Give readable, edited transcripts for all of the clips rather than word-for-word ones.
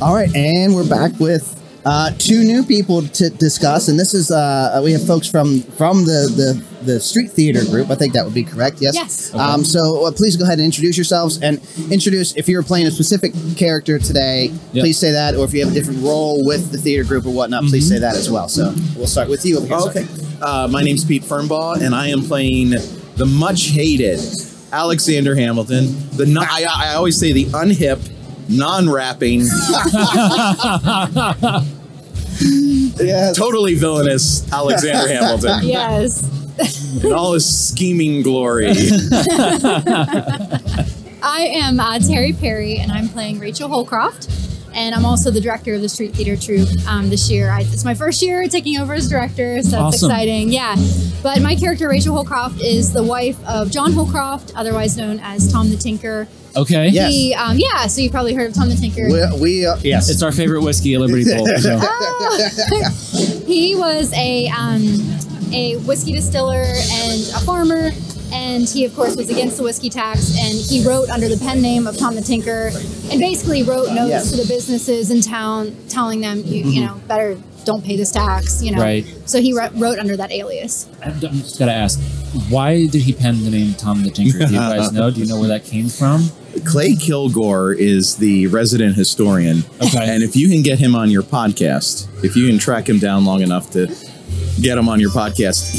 All right, and we're back with two new people to discuss, and this is we have folks from the Street Theater group. I think that would be correct. Yes. Yes. Okay. So please go ahead and introduce yourselves, and introduce if you're playing a specific character today. Yep. Please say that, or if you have a different role with the theater group or whatnot, please say that as well. So we'll start with you over here. Okay. My name's Pete Fernbaugh, and I am playing the much hated Alexander Hamilton. I always say the unhip, non-rapping, totally villainous Alexander Hamilton. Yes. In all his scheming glory. I am Terry Perry, and I'm playing Rachel Holcroft. And I'm also the director of the Street Theater troupe this year. It's my first year taking over as director, so that's exciting. Yeah. But my character, Rachel Holcroft, is the wife of John Holcroft, otherwise known as Tom the Tinker. Okay. Yes. He, so you've probably heard of Tom the Tinker. Yes. It's our favorite whiskey at Liberty Bowl. So. He was a whiskey distiller and a farmer. And he, of course, was against the whiskey tax, and he wrote under the pen name of Tom the Tinker, and basically wrote notes to the businesses in town telling them, you know, better don't pay this tax, you know. Right. So he wrote under that alias. I'm just got to ask, why did he pen the name Tom the Tinker? Do you guys know? Do you know where that came from? Clay Kilgore is the resident historian. Okay. And if you can get him on your podcast, if you can track him down long enough to get him on your podcast,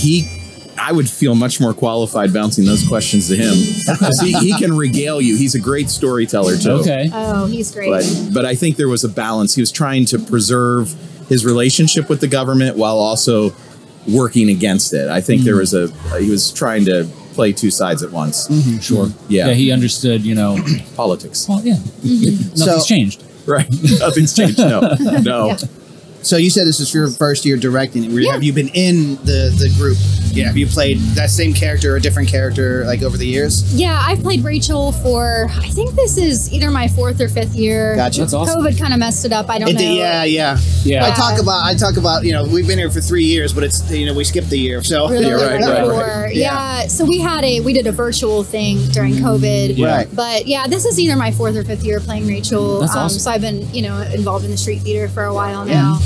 I would feel much more qualified bouncing those questions to him. Because he can regale you. He's a great storyteller, too. Okay. Oh, he's great. But I think there was a balance. He was trying to preserve his relationship with the government while also working against it. I think there was he was trying to play two sides at once. Sure. Yeah. Yeah, he understood, you know. Politics. Well, yeah. Nothing's changed. Right. Nothing's changed. No. Yeah. So you said this is your first year directing. Have you been in the group? Yeah. Have you played that same character or a different character like over the years? Yeah, I've played Rachel for, I think this is either my 4th or 5th year. Gotcha. That's awesome. COVID kind of messed it up. I don't know. Yeah. I talk about, you know, we've been here for 3 years, but it's, you know, we skipped a year. So Really, right. Yeah. So we did a virtual thing during COVID. Right. But yeah, this is either my 4th or 5th year playing Rachel. That's awesome. So I've been, you know, involved in the Street Theater for a while now.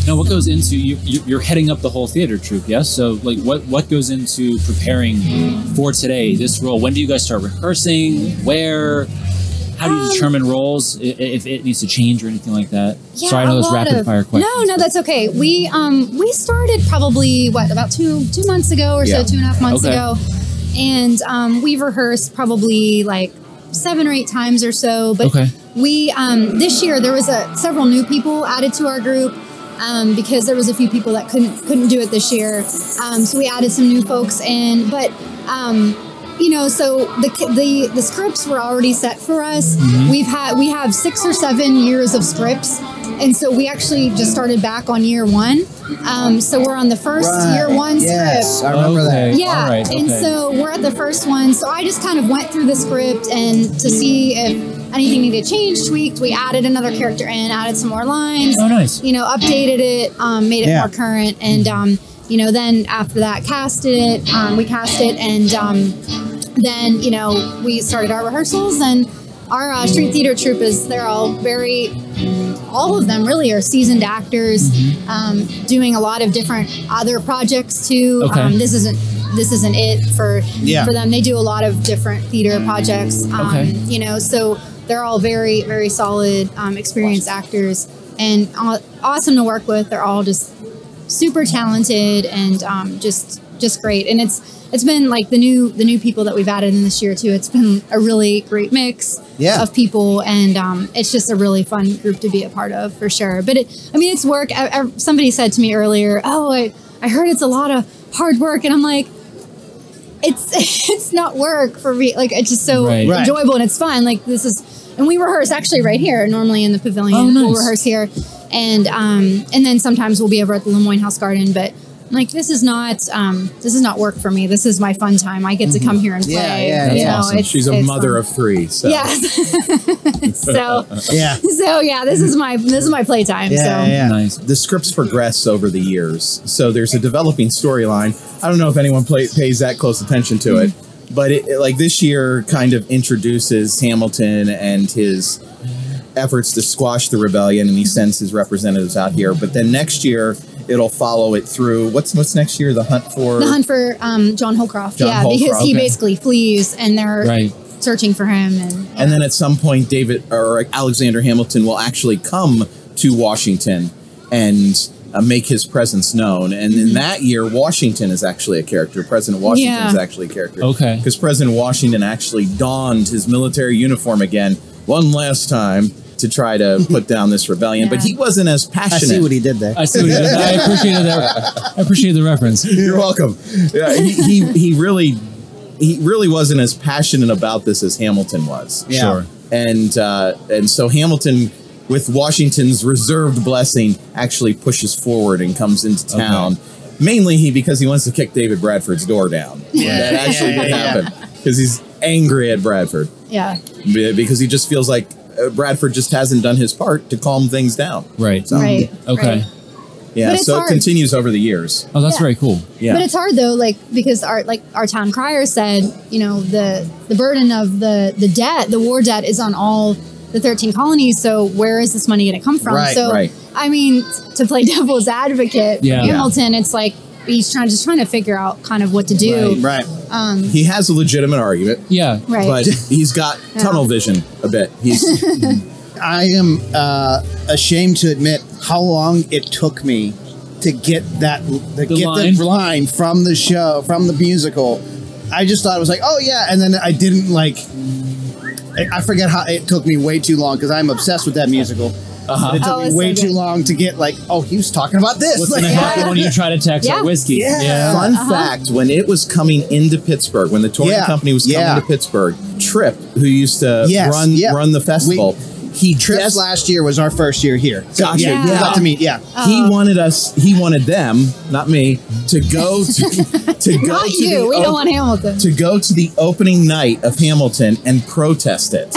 Now, what goes into you're heading up the whole theater troupe, yes? So, like, what goes into preparing for today, this role? When do you guys start rehearsing? Where? How do you determine roles if it needs to change or anything like that? Yeah, Sorry, I know those rapid fire questions. No, that's okay. We started probably about two months ago or so, 2.5 months ago, and we've rehearsed probably like 7 or 8 times or so. But we this year there was several new people added to our group. Because there was a few people that couldn't do it this year, so we added some new folks in. But you know, so the scripts were already set for us. We have 6 or 7 years of scripts, and so we actually just started back on year 1. So we're on the first year 1 script. Yes, I remember that. Yeah, and so we're at the first one. So I just kind of went through the script and to see if anything needed changed, tweaked. We added another character in, added some more lines. Oh, nice. You know, updated it, made it more current, and you know, then after that, we cast it, and then you know, we started our rehearsals, and our Street Theater troupe they're all of them really are seasoned actors, doing a lot of different other projects too. This isn't it for them. They do a lot of different theater projects. You know, so they're all very, very solid, experienced actors, and awesome to work with. They're all just super talented and just great. And it's been like the new people that we've added in this year too. It's been a really great mix of people, and it's just a really fun group to be a part of for sure. But it's work. Somebody said to me earlier, "Oh, I heard it's a lot of hard work," and I'm like, it's not work for me. Like, it's just so enjoyable, and it's fun. Like, and we rehearse actually right here, normally in the pavilion. Oh, nice. We'll rehearse here, and then sometimes we'll be over at the Lemoyne House Garden. But like, this is not work for me. This is my fun time. I get to come here and play. That's awesome. She's a mother of 3. So. Yes. So this is my playtime. Nice. The scripts progress over the years, so there's a developing storyline. I don't know if anyone pays that close attention to it, but like this year kind of introduces Hamilton and his efforts to squash the rebellion, and he sends his representatives out here. But then next year, it'll follow it through. What's next year? The hunt for John Holcroft. John Holcroft. Because he basically flees, and they're searching for him. And then at some point, Alexander Hamilton will actually come to Washington and make his presence known. And in that year, Washington is actually a character. President Washington is actually a character. Okay. Because President Washington actually donned his military uniform again one last time to try to put down this rebellion. But he wasn't as passionate. I see what he did there. I see what he did. I appreciated that. I appreciate the reference. You're welcome. Yeah, he really wasn't as passionate about this as Hamilton was. Yeah. Sure. And so Hamilton, with Washington's reserved blessing, actually pushes forward and comes into town. Mainly because he wants to kick David Bradford's door down. That actually did happen. Because he's angry at Bradford. Yeah. Because he just feels like Bradford just hasn't done his part to calm things down. Right. So, right. Okay. Right. Yeah, so it continues over the years. Oh, that's very cool. Yeah. But it's hard though, because our town crier said, the burden of the debt, the war debt, is on all the 13 colonies. So where is this money going to come from? Right, so right. I mean, to play devil's advocate, for Hamilton, it's like he's just trying to figure out kind of what to do. Right. He has a legitimate argument. Yeah. Right. But he's got tunnel vision a bit. I am ashamed to admit how long it took me to get the line from the show, from the musical. I just thought it was like, oh yeah, and then I didn't I forget how it took me way too long because I'm obsessed with that musical. It took me way too long to get he was talking about this. What's going to happen when you try to text our whiskey? Yeah. Fun fact, when it was coming into Pittsburgh, when the touring company was coming to Pittsburgh, Tripp, who used to run the festival, Tripp's last year was our first year here. So, Gotcha. We got to meet. Yeah. He wanted them, not me, to go to Not you. We don't want Hamilton. To go to the opening night of Hamilton and protest it.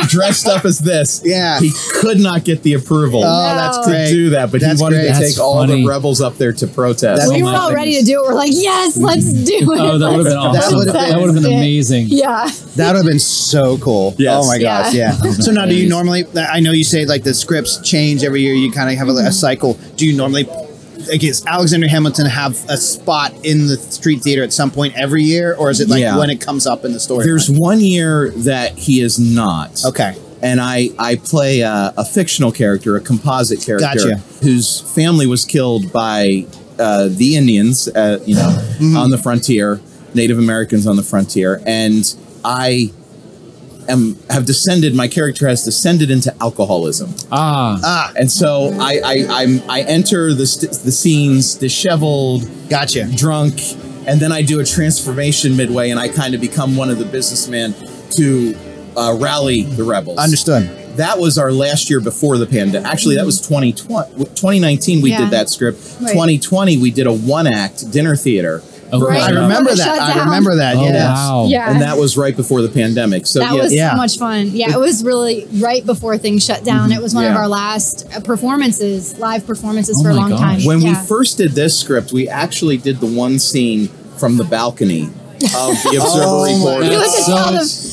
Dressed up as this. Yeah. He could not get the approval that's great. to do that, but he wanted to take all the rebels up there to protest. We were all ready to do it. We're like, yes, let's do it. Oh, that would have been awesome. That would have been amazing. Yeah. That would have been so cool. Yes. Oh my gosh, yeah. So now do you normally, I know you say the scripts change every year, you kind of have a cycle. Do you normally, does Alexander Hamilton have a spot in the street theater at some point every year, or is it when it comes up in the story? There's one year that he is not. Okay. And I play a fictional character, a composite character, whose family was killed by the Indians, on the frontier, Native Americans on the frontier, and my character has descended into alcoholism. And so I enter the scenes disheveled, drunk, and then I do a transformation midway, and I kind of become one of the businessmen to rally the rebels. Understood. That was our last year before the pandemic. Actually, that was 2019 we did that script. 2020 we did a one-act dinner theater. Right. I remember that. Oh, yes. wow. Yeah. And that was right before the pandemic. So that was so much fun. Yeah, it was really right before things shut down. It was one of our last live performances for a long time. When we first did this script, we actually did the one scene from the balcony of the observatory board.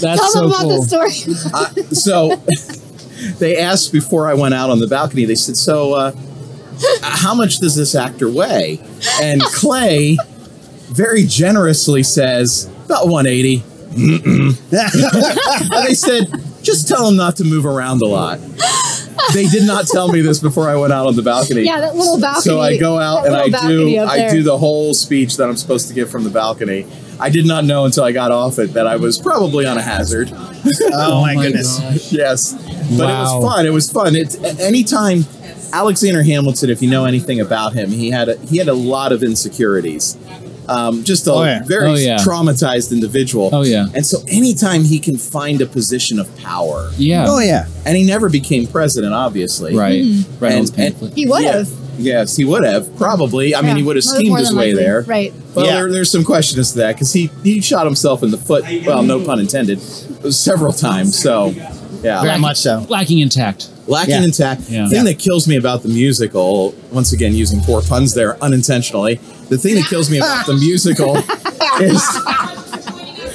Tell them about the story. So they asked before I went out on the balcony, they said, so how much does this actor weigh? And Clay very generously says, about 180. And they said, just tell him not to move around a lot. They did not tell me this before I went out on the balcony. Yeah, that little balcony. So I go out and I do the whole speech that I'm supposed to give from the balcony. I did not know until I got off it that I was probably on a hazard. Oh my goodness. Gosh. Yes. But it was fun. It was fun. Anytime Alexander Hamilton, if you know anything about him, he had a lot of insecurities. Just a very traumatized individual. Oh, yeah. And so anytime he can find a position of power. Yeah. Oh, yeah. And he never became president, obviously. Right. And he would have. Yes, he would have, probably. I mean, he would have schemed his way there. Right. Well, there's some question as to that, because he shot himself in the foot, well, no pun intended, several times. So, yeah. Very much so. Lacking intact. Lacking intact. The thing that kills me about the musical, once again using poor puns there unintentionally, the thing that kills me about the musical is...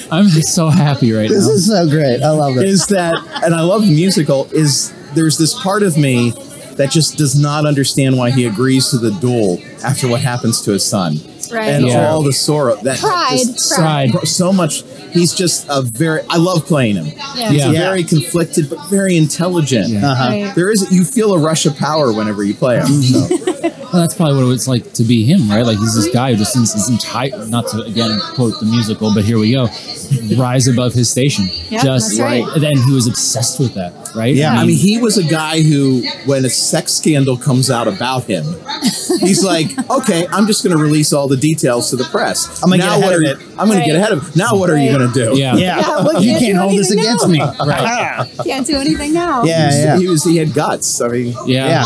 I'm so happy right now. This is so great. I love it. Is that and I love the musical, is there's this part of me that just does not understand why he agrees to the duel after what happens to his son. Right. And all the sorrow. That Pride. So much. He's just I love playing him. Yeah. He's very conflicted, but very intelligent. Yeah. Right. You feel a rush of power whenever you play him. So. Well, that's probably what it's like to be him, right? Like he's this guy who just spends his entire, not to again quote the musical, but here we go, rise above his station. Yeah, just that's right. And then he was obsessed with that, right? Yeah. I mean, he was a guy who, when a sex scandal comes out about him, he's like, okay, I'm just going to release all the details to the press. I'm going to get ahead of it. I'm going to get ahead of it. Now what are you going to do? Yeah. Well, You can't hold this against me. Right. Can't do anything now. Yeah. He had guts. I mean, Yeah.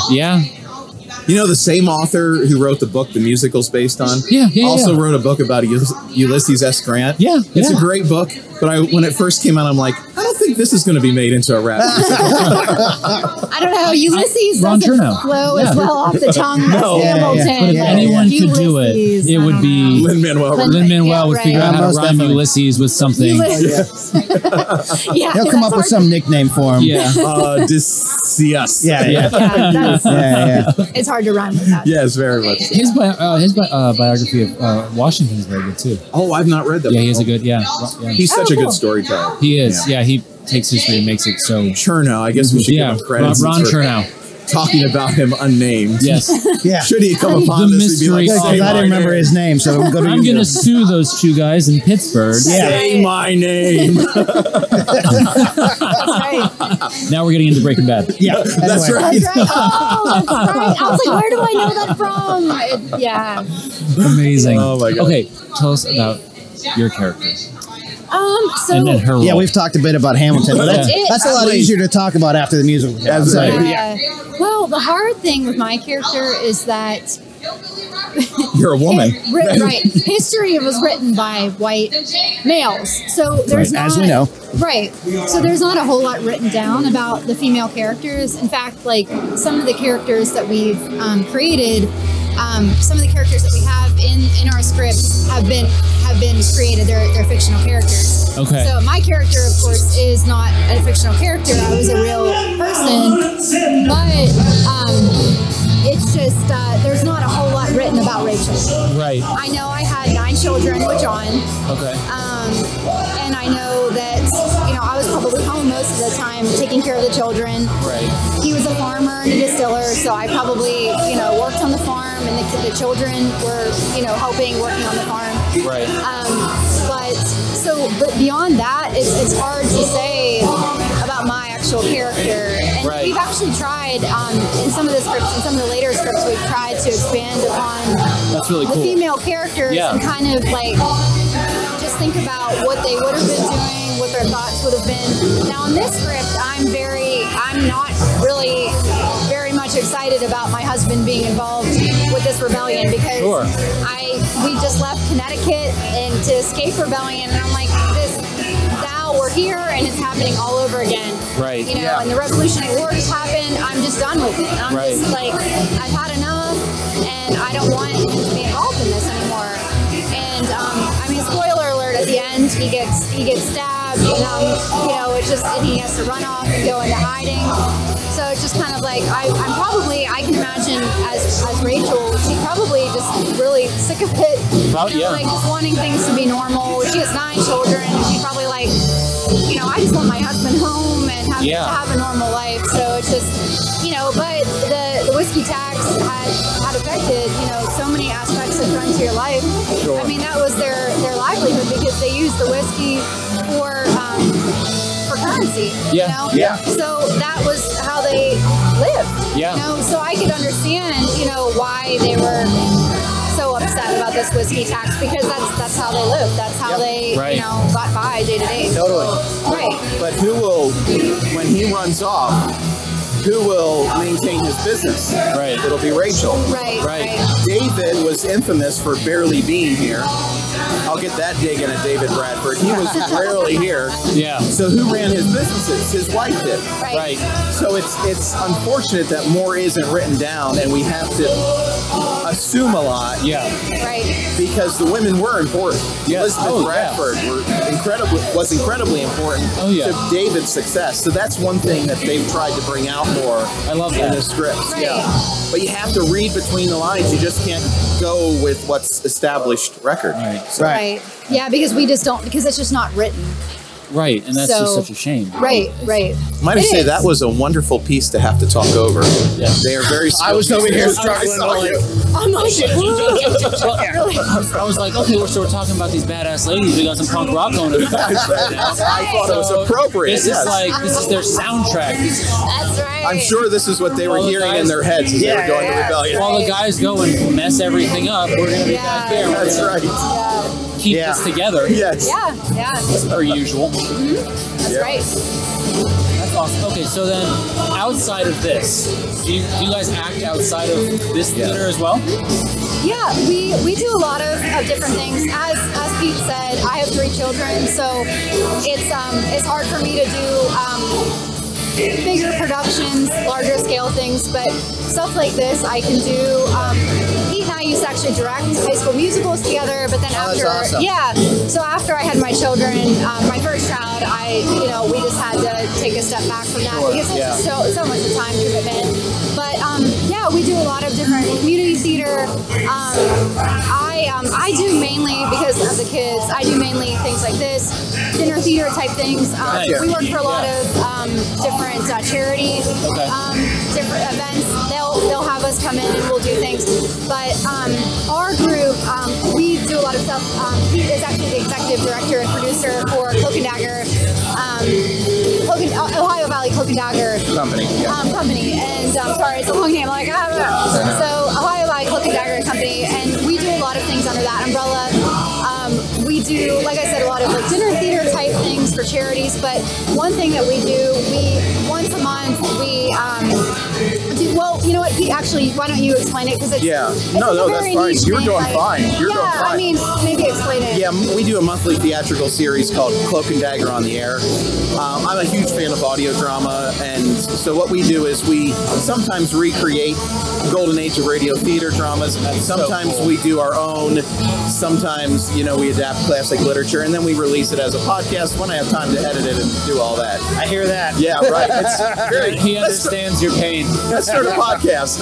you know, the same author who wrote the book the musical's based on also wrote a book about Ulysses S. Grant. Yeah. It's a great book, but when it first came out, I'm like, I don't think this is going to be made into a rap musical. I don't know. Ulysses Ron doesn't Chernow. flow as well off the tongue as Hamilton. But if anyone could do it, it would be Lin-Manuel would figure out how to rhyme Ulysses with something. Yeah. He'll come up with some nickname for him. Yeah. Odysseus. It's hard to rhyme with that. Yeah, it's very much. His biography of Washington is very good too. Oh, I've not read that. Yeah, he has a good. He's such a good storyteller. He is. Yeah, he takes history and makes it so. Chernow, I guess we should give him credit. Ron Chernow. Talking about him unnamed. Yes. Yeah. Should he come upon The this? He'd be like, mystery. I didn't remember his name, so I'm I'm going to sue those two guys in Pittsburgh. Say my name. Now we're getting into Breaking Bad. Yeah, That's right. That's right. Oh, that's right. I was like, where do I know that from? Yeah. Amazing. Oh my God. Okay, tell us about your character. So And then her role. Yeah, we've talked a bit about Hamilton, but that's a lot easier to talk about after the musical. That's right. Well, the hard thing with my character is that You're a woman. right. History was written by white males. So there's not, as we know. Right. So there's not a whole lot written down about the female characters. In fact, like some of the characters that we've created, some of the characters that we have in our script have been created. They're fictional characters. Okay. So my character, of course, is not a fictional character. I was a real person, but it's just there's not a whole lot written about Rachel. Right. I know I had 9 children with John. Okay. And I know that, I was probably home most of the time taking care of the children. Right. He was a farmer and a distiller, so I probably, worked on the farm, and the children were, helping, working on the farm. Right. But beyond that, it's hard to say about my actual character. And we've actually tried, in some of the scripts, in some of the later scripts, we've tried to expand upon That's really the cool. female characters and kind of like just think about what they would have been doing, what their thoughts would have been. Now in this script, I'm not really very much excited about my husband being involved with this rebellion because we just left Connecticut and to escape rebellion, and I'm like, now we're here and it's happening all over again. Right. And the Revolutionary War just happened. I'm just done with it. I'm just like, I've had enough, and I don't want to be involved in this anymore. And spoiler alert, at the end he gets stabbed, and it's just, and he has to run off and go into hiding. So it's just kind of like I can imagine as Rachel, she's probably just really sick of it. Like just wanting things to be normal. She has 9 children, and she's probably like, I just want my husband home and have a normal life. So it's just, but the whiskey tax had affected, so many aspects of Frontier life. I mean, that was their livelihood because they used the whiskey for currency. So that was how they lived. So I could understand, why they were so upset about this whiskey tax because that's how they lived. That's how they, got by day to day. Totally. Right. But who will, when he runs off, who will maintain his business? Right. It'll be Rachel. Right. David was infamous for barely being here. I'll get that dig in at David Bradford. He was rarely here. Yeah. So who ran his businesses? His wife did. Right. So it's unfortunate that more isn't written down, and we have to assume a lot. Yeah. Right. Because the women were important. Yeah. Elizabeth Bradford was incredibly important to David's success. So that's one thing that they've tried to bring out more in the scripts. Right. Yeah. But you have to read between the lines. You just can't go with what's established record. Right. Yeah, because we just don't, because it's just not written. Right, and that's just such a shame. Right. Might I say that was a wonderful piece to have to talk over. Yeah. They are very skilled. I was over here struggling. I'm like, I was like, okay, so we're talking about these badass ladies. We got some punk rock going on. I thought it was appropriate. This is their soundtrack. that's right. I'm sure this is what they were hearing in their heads as they were going to Rebellion. While the guys go and mess everything up, we're going to be back there. That's right. Keep this together. Yes. Yeah. Per usual. That's right. That's awesome. Okay, so then outside of this, do you guys act outside of this theater as well? Yeah, we do a lot of different things. As Pete said, I have 3 children, so it's hard for me to do bigger productions, larger scale things, but stuff like this I can do. Pete and I used to actually direct high school musicals together, but then after, so after I had my children, my first child, we just had to take a step back from that because it's just so much a time commitment. But we do a lot of different community theater. I do mainly, because of the kids, I do mainly things like this, dinner theater type things. We work for a lot of different charity, different events. They'll have us come in and we'll do things. But our group, we do a lot of stuff. Pete is actually the executive director and producer for Cloak and Dagger, Ohio Valley Cloak and Dagger Company. And sorry, it's a long name. Like, I don't know. So Ohio Valley Cloak and Dagger Company, and we do a lot of things under that umbrella. We do, like I said, a lot of like dinner theater type things for charities. But one thing that we do, once a month we do. Well, you know what, Pete? Actually, why don't you explain it? Because it's that's fine. You're doing fine. You're doing fine. I mean, maybe explain it. Yeah, we do a monthly theatrical series called Cloak and Dagger on the Air. I'm a huge fan of audio drama, and so what we do is we sometimes recreate golden age of radio theater dramas. Sometimes we do our own. Sometimes, we adapt classic literature, and then we release it as a podcast when I have time to edit it and do all that. I hear that. Yeah, right. He understands your pain. Let's start a podcast.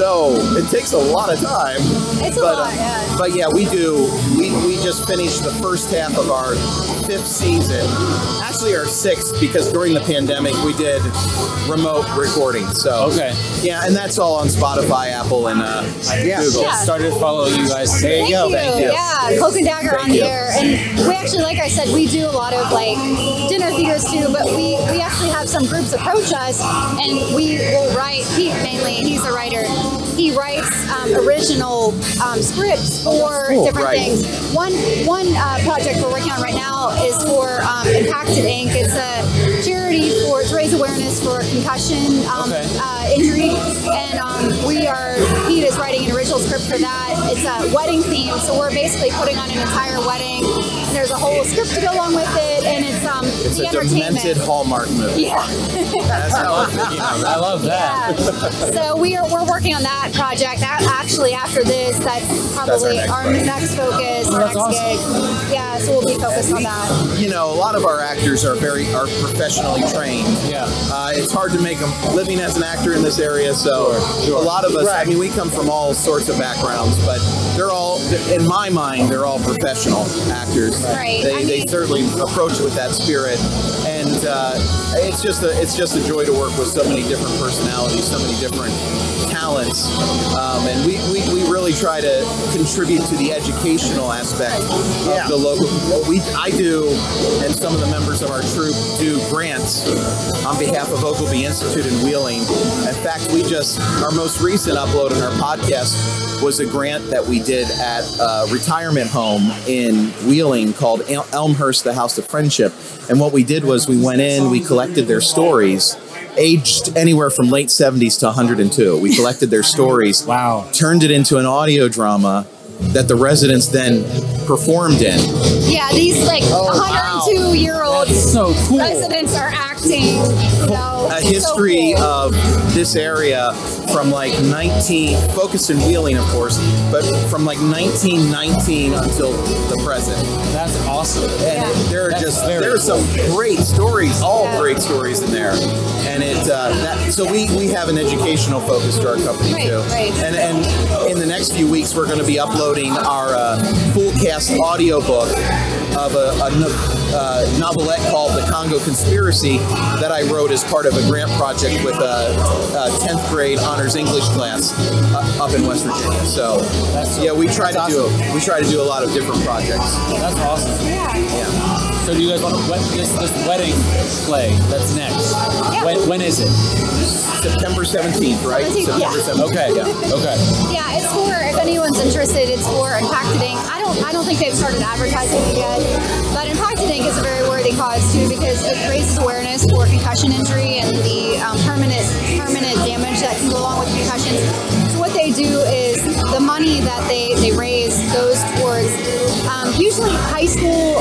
It takes a lot of time. It's a lot, yeah. But yeah, we do. We just finished the first half of our 5th season. Actually, our 6th, because during the pandemic we did remote recording. So yeah, and that's all on Spotify, Apple, and Google. Yeah. Started to follow you guys. There you go. Thank you. Yeah, Cloak and Dagger on the Air, and we actually, like I said, we do a lot of like dinner theaters too. But we actually have some groups approach us, and we will write. Pete mainly, he's a writer. He writes original scripts for different things. One project we're working on right now is for Impacted Inc. It's a charity to raise awareness for concussion injury, and Pete is writing an original script for that. It's a wedding theme, so we're basically putting on an entire wedding. And there's a whole script to go along with it, and it's a demented Hallmark movie. Yeah, I love that. Yeah. So we're working on that project. Actually, after this, that's probably our next focus, our next gig. Yeah, so we'll be focused on that. A lot of our actors are professionally trained. Yeah. It's hard to make a living as an actor in this area, so a lot of us, we come from all sorts of backgrounds, but they're all, in my mind, they're all professional actors. Right. They certainly approach it with that spirit, and it's just a joy to work with so many different personalities, so many different talents, and we really try to contribute to the educational aspect of the local. I do, and some of the members of our troupe do grants on behalf of Ogilvy Institute in Wheeling. In fact, our most recent upload in our podcast was a grant that we did at a retirement home in Wheeling called Elmhurst, the House of Friendship. And what we did was we went in, we collected their stories, aged anywhere from late 70s to 102. We collected their stories, turned it into an audio drama that the residents then performed in. Yeah, these 102-year-old so cool. residents are actors. compacting, you know, a history so cool. of this area from like focused in Wheeling, of course, but from like 1919 until the present. That's awesome. And there are some great stories, great stories in there. And so we have an educational focus to our company too. Right. And in the next few weeks, we're going to be uploading our full cast audiobook of a novelette called The Congo Conspiracy that I wrote as part of a grant project with a 10th grade honors English class up in West Virginia. So we try to do a lot of different projects. That's awesome. Yeah. So do you guys want to this wedding play that's next? Yeah. When is it? September 17th, right? 17th, September 17th. Okay. Yeah. Okay. Yeah, it's for, if anyone's interested, it's for Impacted Inc. I don't think they've started advertising it yet, but Impacted Inc. is a very worthy cause too because it raises awareness for concussion injury and the permanent damage that can go along with concussions. So what they do is the money that they raise goes towards usually high school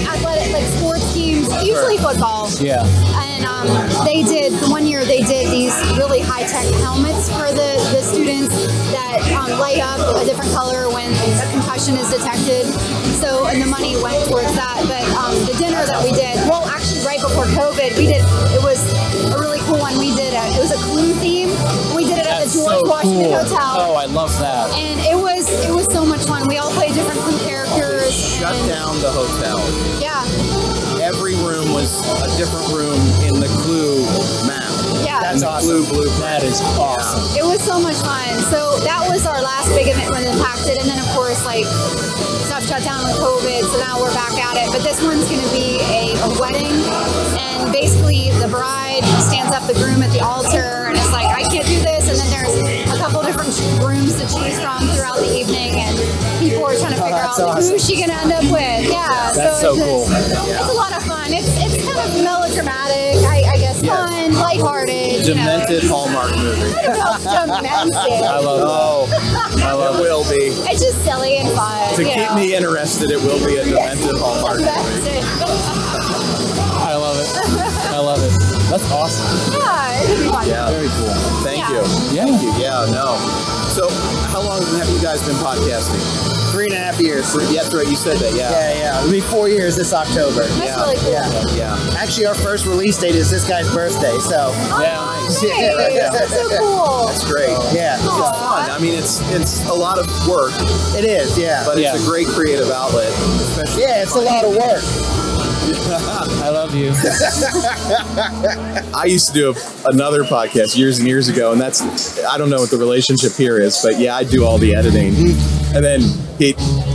athletic, like sports teams, usually football. Yeah. And one year they did these really high-tech helmets for the students that light up a different color when a concussion is detected. So, and the money went towards that. But the dinner that we did, well, actually right before COVID, it was a really cool one. It was a Clue theme. We did it at the George Washington Hotel. Oh, I love that. And it was so much fun. We all played different Clue characters. Shut down the hotel. Yeah. Every room was a different room in the Clue map. Yeah. That's awesome. Clue. That is awesome. It was so much fun. So that was our last big event when Impacted, and then of course like stuff shut down with COVID, so now we're back at it. But this one's going to be a wedding, and basically the bride stands up the groom at the altar, and it's like, I can't do this, and then there's a couple different grooms to choose from throughout the evening, and people are trying to figure out like, who's she going to end up with. Yeah, that's so cool. It's a lot of fun. It's kind of melodramatic, I guess, fun, lighthearted. Demented Hallmark movie. Demented. I love it. I love it. Will be. It's just silly and fun. To keep me interested, it will be a demented Hallmark movie. I love it. I love it. That's awesome. Yeah, it'll be fun. Yeah, very cool. Thank you. Yeah. Thank you. Yeah, no. So, how long have you guys been podcasting? 3.5 years. Yeah, right. You said that. Yeah. Yeah. It'll be 4 years this October. That's really cool. Yeah. Actually, our first release date is this guy's birthday, so. Nice. That's so cool. That's great. Yeah. It's fun. I mean, it's a lot of work. It is, yeah. But it's a great creative outlet. Yeah, it's a lot of work. I love you. I used to do another podcast years and years ago, and I don't know what the relationship here is, but yeah, I do all the editing. And then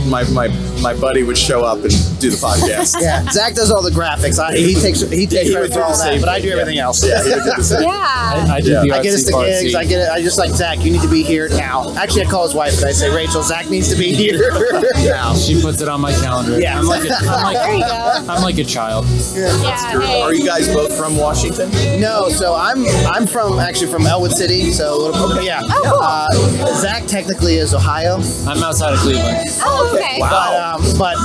my buddy would show up and do the podcast. Yeah, Zach does all the graphics. He takes credit for all that, but I do everything else. Yeah, he would do the same. I do the I get us the gigs. I just like, Zach, you need to be here now. Actually, I call his wife and I say, Rachel, Zach needs to be here now. She puts it on my calendar. Yeah, I'm like a child. Yeah. Hey. Are you guys both from Washington? No, so I'm from Elwood City. So yeah. Oh, cool. Zach technically is Ohio. I'm outside of Cleveland. Oh, okay. Wow. But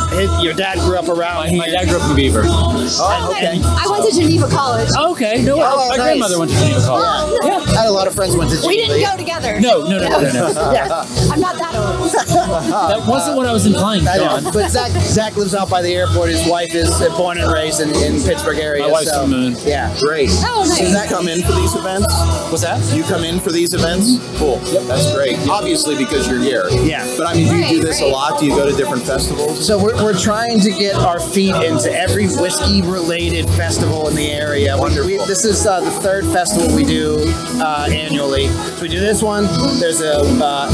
your dad grew up around. My dad grew up in Beaver. Oh, okay. I went to Geneva College. Okay. No, my grandmother went to Geneva College. Yeah. I had a lot of friends who went to Geneva. We didn't go together. No. Yeah. I'm not that old. That wasn't what I was implying, John. But Zach lives out by the airport. His wife is born and raised in Pittsburgh area. My wife's from the moon. Yeah. Great. Oh, nice. So Zach come in for these events? What's that? You come in for these events? Cool. Yep. That's great. Obviously because you're here. Yeah. But I mean, do you do this a lot? Do you go to different festivals? So we're trying to get our feet into every whiskey-related festival in the area. Wonderful. This is the third festival we do annually. So we do this one. There's a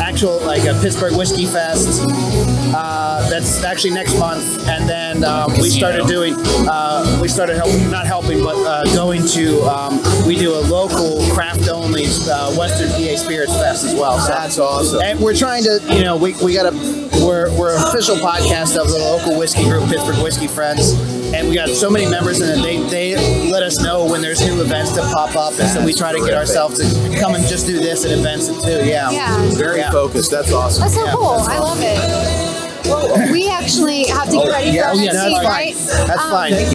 actual a Pittsburgh Whiskey Fest. That's actually next month, and then we started going to. We do a local craft-only Western PA Spirits Fest as well. So, that's awesome. and we're trying to, we're an official podcast of the local whiskey group, Pittsburgh Whiskey Friends, and we got so many members in it. They let us know when there's new events to pop up, and so we try to get ourselves to come and just do this at events too. Yeah. Very focused. That's awesome. That's so cool. I love it. Well, we actually have to get ready for our next scene, right? That's fine.